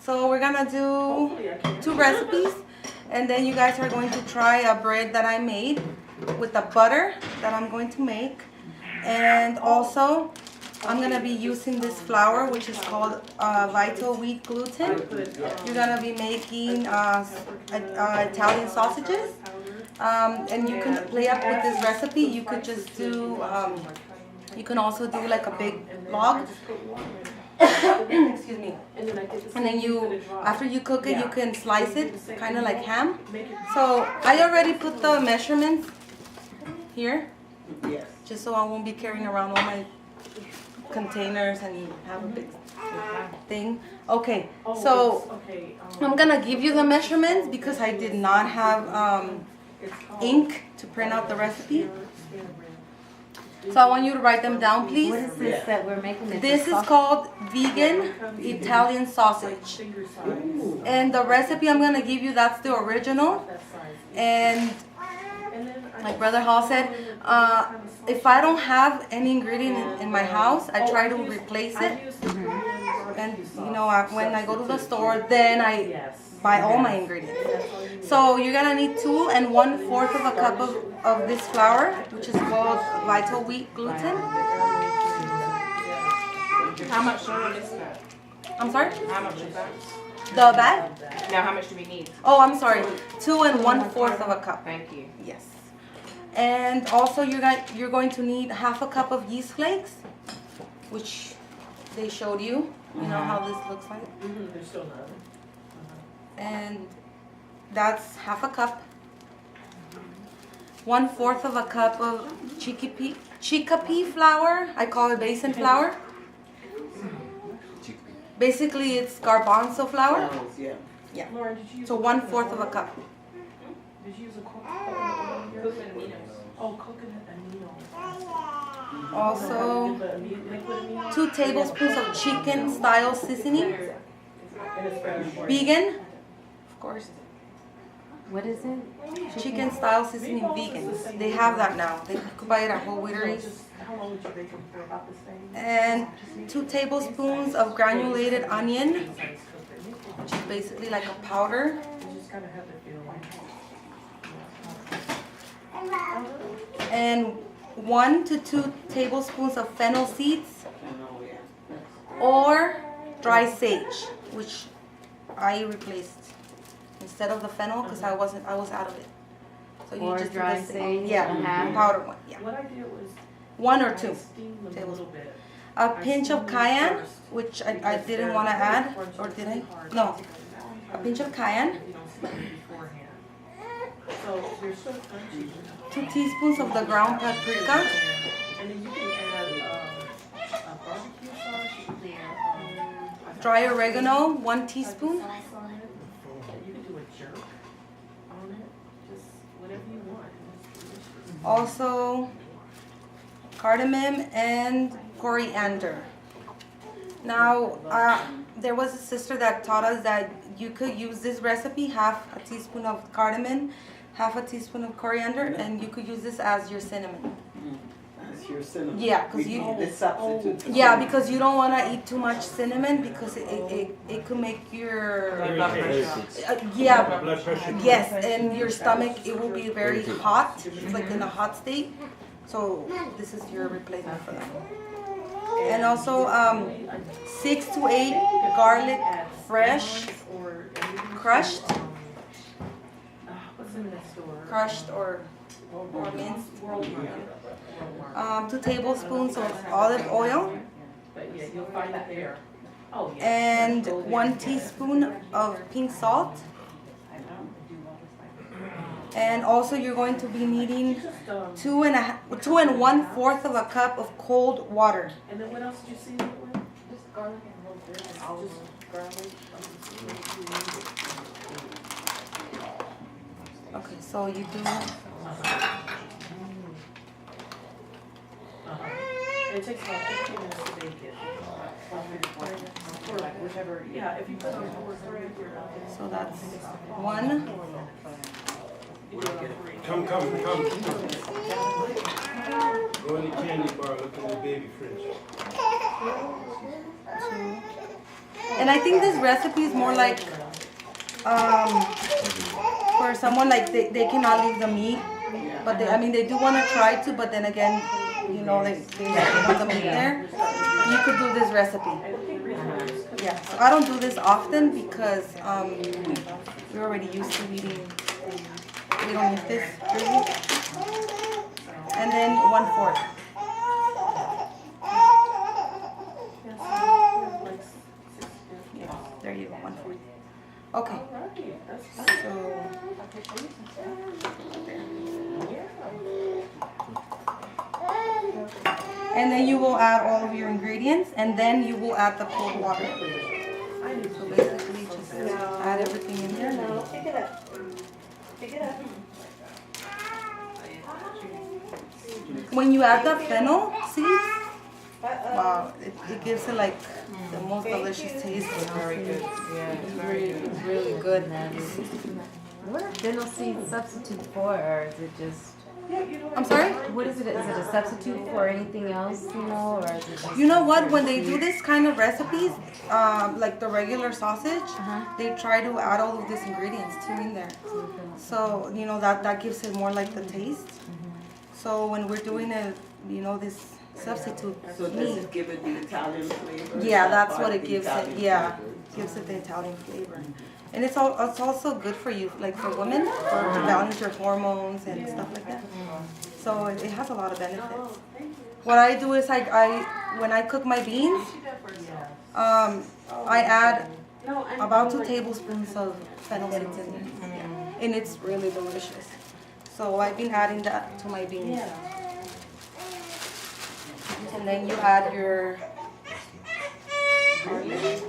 So we're gonna do 2 recipes, and then you guys are going to try a bread that I made with the butter that I'm going to make. And also, I'm gonna be using this flour, which is called Vital Wheat Gluten. You're gonna be making Italian sausages. And you can play up with this recipe. You could just do, you can also do like a big log. Excuse me. And then you, after you cook it, you can slice it, kind of like ham. So I already put the measurements here, just so I won't be carrying around all my containers and have a big thing. Okay, so I'm gonna give you the measurements because I did not have ink to print out the recipe. So I want you to write them down, please. What is this that we're making? This is called vegan Italian sausage. And the recipe I'm gonna give you, that's the original. And like Brother Hall said, if I don't have any ingredient in my house, I try to replace it. And you know, when I go to the store, then I buy all my ingredients. So you're gonna need 2 1/4 of a cup of this flour, which is called Vital Wheat Gluten. How much sugar is that? I'm sorry? How much is that? The bag? Now, how much do we need? Oh, I'm sorry. 2 1/4 of a cup. Thank you. Yes. And also you're going to need 1/2 cup of yeast flakes, which they showed you. You know how this looks like. There's still none. And that's 1/2 cup. 1/4 of a cup of chickpea flour. I call it basin flour. Basically, it's garbanzo flour. Yeah. Lauren, did you use So 1/4 of a cup. Did you use a coconut aminos? Oh, coconut aminos. Also, The liquid aminos? 2 tablespoons of chicken style seasoning. And it's Spanish. Vegan, of course. What is it? Chicken style seasoning vegan. They have that now. They could buy it at Whole Wheateries. How long would you bake them for? About the same? And 2 tablespoons of granulated onion, which is basically like a powder. You just gotta have it feel like. And 1 to 2 tablespoons of fennel seeds or dry sage, which I replaced instead of the fennel because I was out of it. So you Or just do dry the sage, yeah, powder one, yeah, What I did was 1 or I 2. steamed them a little bit. A pinch of cayenne, which I didn't want to add, or did I? No, a pinch of cayenne. You don't steam it beforehand. So they're so crunchy. 2 teaspoons of the ground paprika. And then you can add a barbecue sauce. You can add Dry oregano, 1 teaspoon. sauce on it. You can do a jerk on it. Just whatever you want. It's delicious. Also, cardamom and coriander. Now, there was a sister that taught us that you could use this recipe, 1/2 teaspoon of cardamom, 1/2 teaspoon of coriander, and you could use this as your cinnamon. It's your cinnamon. Yeah, 'cause We you- need the substitute. for Yeah, cinnamon. because you don't want to eat too much cinnamon because it could make your yeah, Blood pressure. yes, and your stomach, it will be very hot. It's like in a hot state. So this is your replacement for that. And also 6 to 8 garlic fresh, Or crushed, what's in the store? crushed or minced. Worldmark. 2 tablespoons of olive oil But yeah, you'll find that there. Oh, yeah. and 1 teaspoon of pink salt. And also you're going to be needing Just, 2 1/4 of a cup of cold water. and then what else did you see it with? Just garlic and a little bit. Just garlic. Okay, so you do It takes about 15 minutes to bake it. Or whichever, yeah, if you put it on thread, you're not. so that's 1. Come. Go in the candy bar, look in the baby fridge. 2, And I think this recipe is more like for someone like they cannot leave the meat, but they, I mean they do want to try to, but then again, you know, they want the meat there. You could do this recipe. Yeah, so I don't do this often because we're already used to eating. We don't eat this really. And then 1/4. Yeah, there you go, 1/4. Okay. So. And then you will add all of your ingredients, and then you will add the cold water. So basically, just add everything in there. No, pick it up. Pick it up. When you add the fennel seeds, wow, it gives it like the most delicious taste. Very good. Yeah, it's very good. It's really good. What are fennel seeds substitute for, or is it just? I'm sorry? What is it? Is it a substitute for anything else, you know, or is it just? You know what? When they do this kind of recipes, like the regular sausage, they try to add all of these ingredients too in there. So you know that gives it more like the taste. So when we're doing it, you know, this substitute So does it give it the Italian flavor? yeah, Is that that's part what of it the gives it. Italian Yeah, flavor? gives it the Italian flavor. And it's also good for you, like for women, to balance your hormones and stuff like that. So it has a lot of benefits. What I do is I when I cook my beans, I add about 2 tablespoons of fennel seeds in there, and it's really delicious. So I've been adding that to my beans. And then you add your garlic.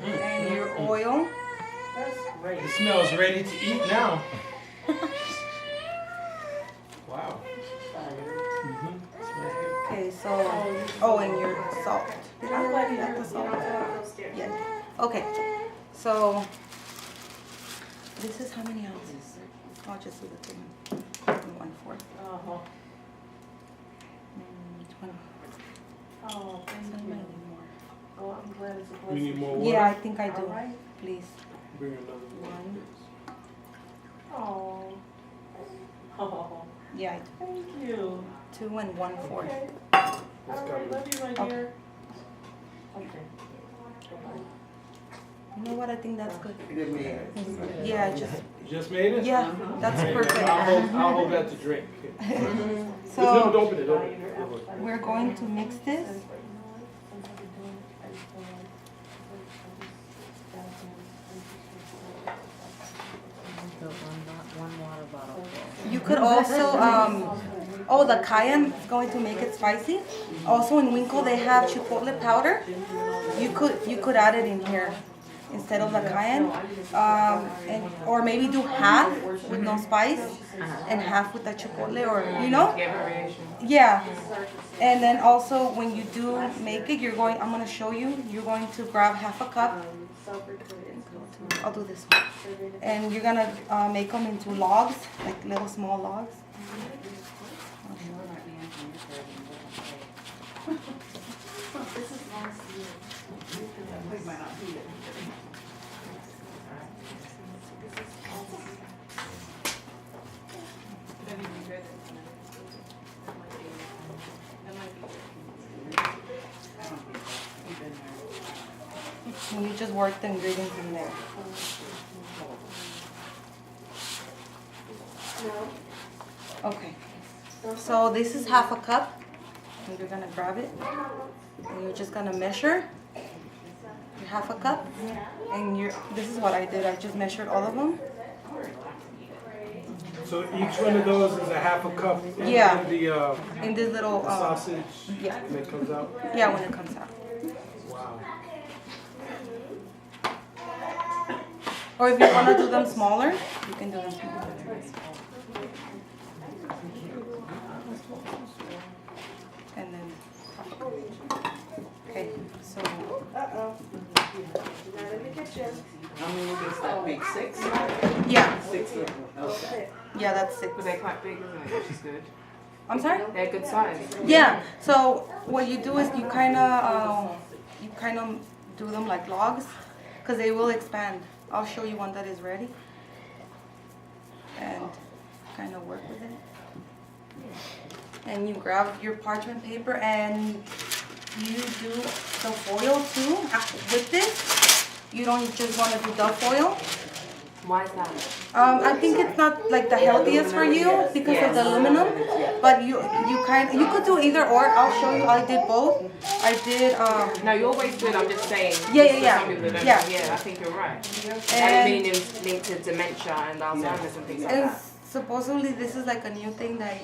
And your oil. It smells ready to eat now. Wow. Okay, so and your salt. Did I already add the salt? Yeah. Okay. So this is how many ounces? I'll just do the thing. 1/4. 20. Oh, thank So I you. might need more. Oh, I'm glad it's a You blessing. need more water? Yeah, I think I do. Alright. Please. Bring another one. Oh. Oh, Yeah, I do. thank you. 2 and 1/4. Okay. Let's All go. right, love you, my Okay. dear. Okay. You know what? I think that's good. Good man. Yeah, just You just made it? yeah, that's Okay, perfect. I'll hold that to drink. So Don't open it, open it. we're going to mix this. One water bottle full. You could also, the cayenne is going to make it spicy. Also in Winkle they have chipotle powder. You could add it in here instead of the cayenne, or maybe do half with no spice and half with the chipotle, or you know, Give variation. yeah. And then also when you do make it, I'm gonna show you. You're going to grab half a cup. I'll do this one. And you're gonna make them into logs, like little small logs. And you just work the ingredients in there. Okay. So this is half a cup. And you're gonna grab it. And you're just gonna measure your half a cup. And this is what I did. I just measured all of them. So each one of those is a half a cup in, Yeah. in the In this little sausage yeah. when it comes out? Yeah, when it comes out. Wow. Or if you wanna do them smaller, you can do them smaller. And then okay, so Uh-oh. Not in the kitchen. How many does that make? 6? yeah, 6 of them. Okay. yeah, that's 6. But they quite big, isn't it? Which is good. I'm sorry? They're good size. Yeah. So what you do is you kind of do them like logs, because they will expand. I'll show you one that is ready, and kind of work with it. And you grab your parchment paper and you do the foil too. With this, you don't just want to do the foil. Why is that? I think it's not like the healthiest for you because of the aluminum, but you could do either or. I'll show you. I did both. I did No, you're always good. I'm just saying. Yeah. Some people don't Yeah. know. Yeah, I think you're right. And- Aluminium linked to dementia and Alzheimer's and things like and that. supposedly this is like a new thing that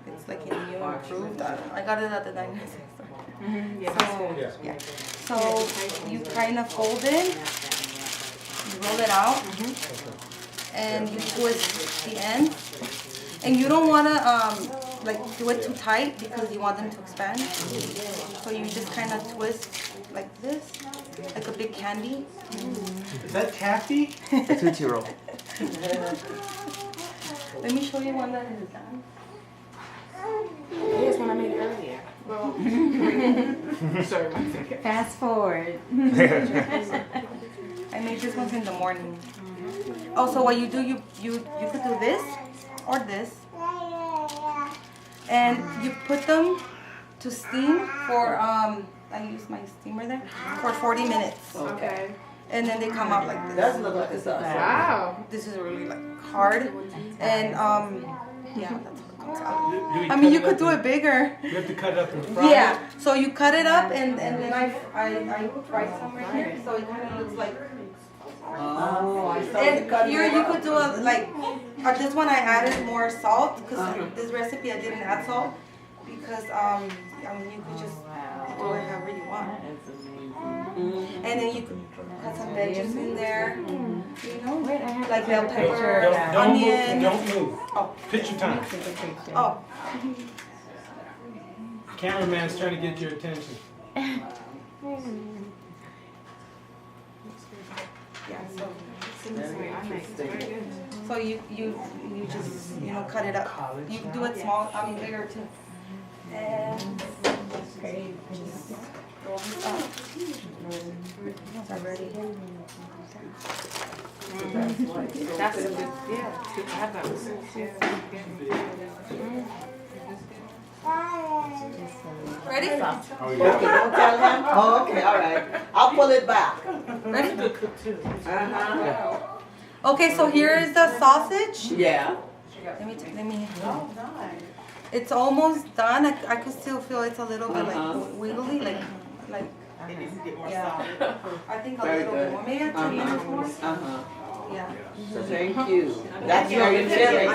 it's like immune approved. I got it at the dinosaur store. Yeah, So that's good. yeah, so you kind of fold it, you roll it out, and you twist the ends. And you don't want to like do it too tight because you want them to expand. So you just kind of twist like this, like a big candy. Is that taffy? A Tootsie Roll. Let me show you one that is done. Here's one I made earlier. Sorry, one second. Fast forward. I made this one in the morning. Oh, so what you do, you could do this or this, and you put them to steam for I use my steamer there for 40 minutes, Okay. and then they come out like It this. does look like a sausage. Wow. This is really like hard, and yeah, that's what comes out. Do we I mean, you cut could do up it bigger. You have to cut it up and fry Yeah, so you cut it up and then I fry some right here, so it kind of looks like. Oh, I saw you And cut here it you up. could do this one I added more salt because this recipe I didn't add salt because I mean you could just do it however you want. And then you could cut some veggies in there, you know, like bell it. pepper, Don't move. onion. Don't move. Oh, Picture time. oh, Cameraman's trying to get your attention. yeah. Interesting. So you just cut it up. You do it small, I mean bigger too. And just roll this up. Once I'm ready. That's a good, yeah, it's good to have that. Ready? Okay, don't tell him? Oh, okay, all right. I'll pull it back. Ready? Uh-huh. Okay, so here is the sausage. Yeah. Let me. It's almost done. I could still feel it's a little bit like wiggly, like. Yeah. I think a Very little good. bit more, maybe 2 minutes more. Uh-huh. Yeah. Thank you. That's very chilly.